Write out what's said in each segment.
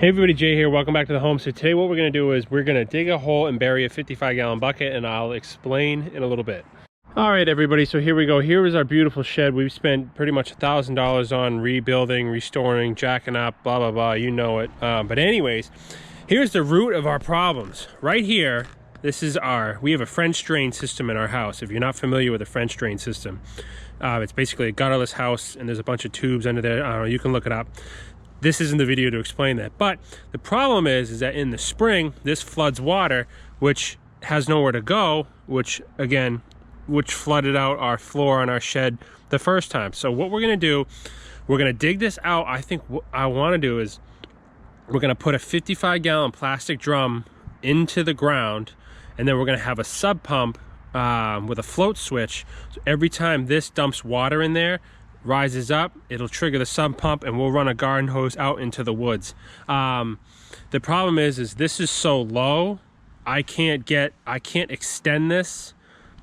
Hey everybody, Jay here. Welcome back to the Homestead. Today what we're going to do is we're going to dig a hole and bury a 55-gallon bucket, and I'll explain in a little bit. All right everybody, so here we go. Here is our beautiful shed. We've spent pretty much $1,000 on rebuilding, restoring, jacking up, blah blah blah, you know it. But anyways, here's the root of our problems. Right here, we have a French drain system in our house. If you're not familiar with a French drain system, it's basically a gutterless house and there's a bunch of tubes under there. I don't know, you can look it up. This isn't the video to explain that, but the problem is that in the spring this floods water which has nowhere to go, which flooded out our floor on our shed the first time. So what we're going to do, we're going to dig this out. I think what I want to do is we're going to put a 55-gallon plastic drum into the ground, and then we're going to have a sub pump with a float switch. So every time this dumps water in there, rises up, it'll trigger the sump pump and we'll run a garden hose out into the woods. The problem is this is so low, I can't extend this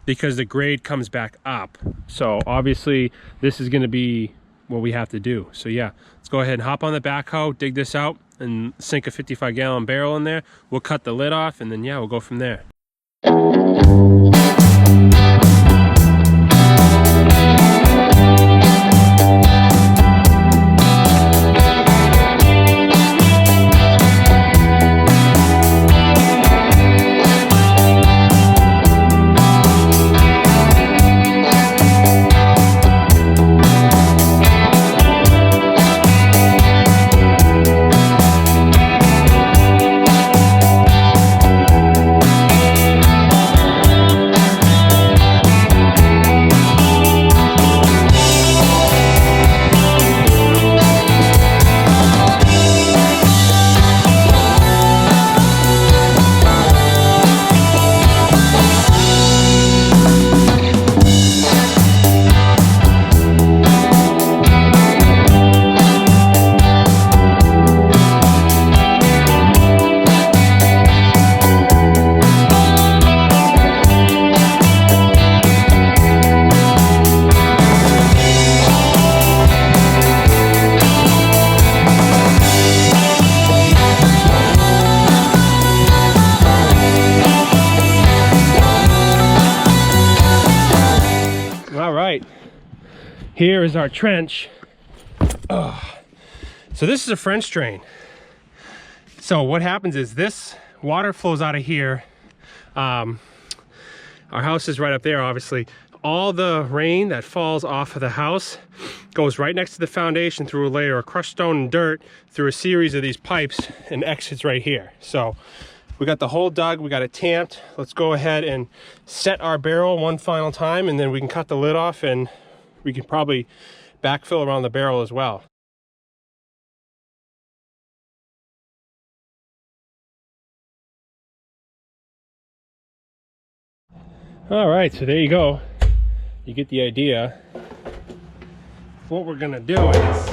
because the grade comes back up. So obviously this is going to be what we have to do. So yeah, let's go ahead and hop on the backhoe, dig this out and sink a 55-gallon barrel in there. We'll cut the lid off and then yeah, we'll go from there. Here is our trench. So this is a French drain. So what happens is this water flows out of here. Our house is right up there, obviously. All the rain that falls off of the house goes right next to the foundation through a layer of crushed stone and dirt through a series of these pipes and exits right here. So we got the hole dug, we got it tamped. Let's go ahead and set our barrel one final time, and then we can cut the lid off and we can probably backfill around the barrel as well. All right, so there you go. You get the idea. What we're gonna do is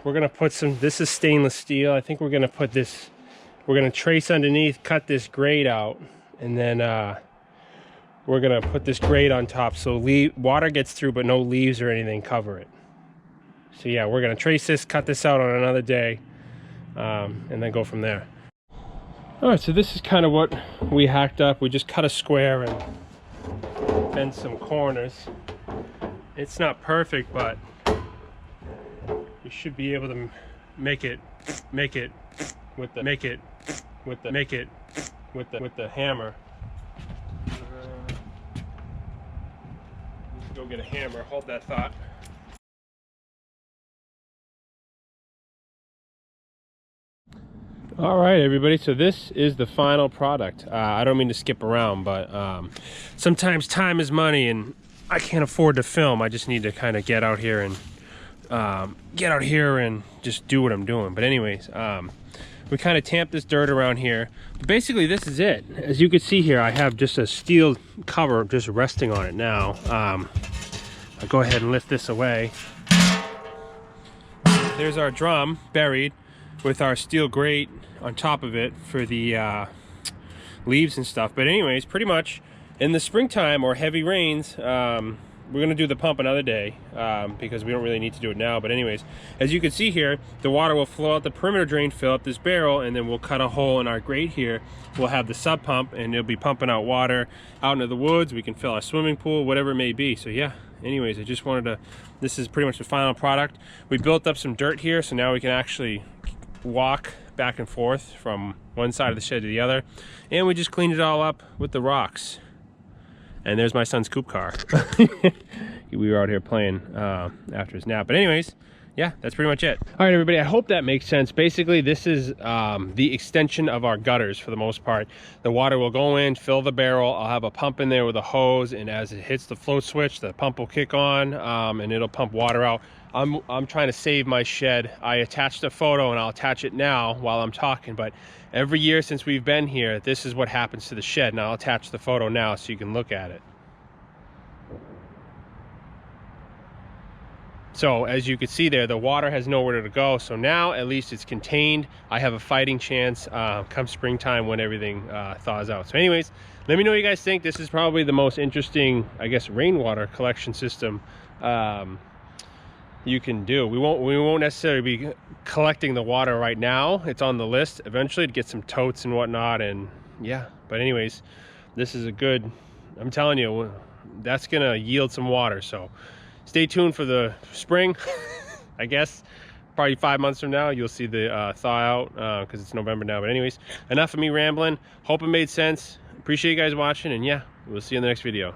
we're gonna put this is stainless steel. I think we're gonna put this, we're gonna trace underneath, cut this grate out, and then we're gonna put this grate on top so water gets through but no leaves or anything cover it. So yeah, we're gonna trace this, cut this out on another day, and then go from there. All right, so this is kind of what we hacked up. We just cut a square and bent some corners. It's not perfect, but you should be able to make it with the hammer. Go get a hammer, hold that thought. All right everybody, so this is the final product. I don't mean to skip around, but sometimes time is money and I can't afford to film. I just need to kind of get out here and just do what I'm doing. But anyways, we kind of tamped this dirt around here. But basically this is it. As you can see here, I have just a steel cover just resting on it now. I'll go ahead and lift this away. There's our drum buried with our steel grate on top of it for the leaves and stuff. But anyways, pretty much in the springtime or heavy rains, we're gonna do the pump another day because we don't really need to do it now. But anyways, as you can see here, the water will flow out the perimeter drain, fill up this barrel, and then we'll cut a hole in our grate here. We'll have the sub pump, and it'll be pumping out water out into the woods. We can fill our swimming pool, whatever it may be. So yeah, anyways, I just wanted to, this is pretty much the final product. We built up some dirt here, so now we can actually walk back and forth from one side of the shed to the other. And we just cleaned it all up with the rocks. And there's my son's coupe car. We were out here playing after his nap. But anyways, yeah, that's pretty much it. All right, everybody, I hope that makes sense. Basically, this is the extension of our gutters for the most part. The water will go in, fill the barrel. I'll have a pump in there with a hose, and as it hits the float switch, the pump will kick on, and it'll pump water out. I'm trying to save my shed. I attached a photo, and I'll attach it now while I'm talking, but every year since we've been here, this is what happens to the shed. And I'll attach the photo now so you can look at it. So as you can see there, the water has nowhere to go. So now at least it's contained. I have a fighting chance come springtime when everything thaws out. So anyways, let me know what you guys think. This is probably the most interesting, I guess, rainwater collection system you can do. We won't necessarily be collecting the water right now. It's on the list eventually to get some totes and whatnot, and yeah. But anyways, this is a good, I'm telling you, that's gonna yield some water. So stay tuned for the spring. I guess probably 5 months from now you'll see the thaw out because it's November now. But anyways, enough of me rambling. Hope it made sense. Appreciate you guys watching, and yeah, we'll see you in the next video.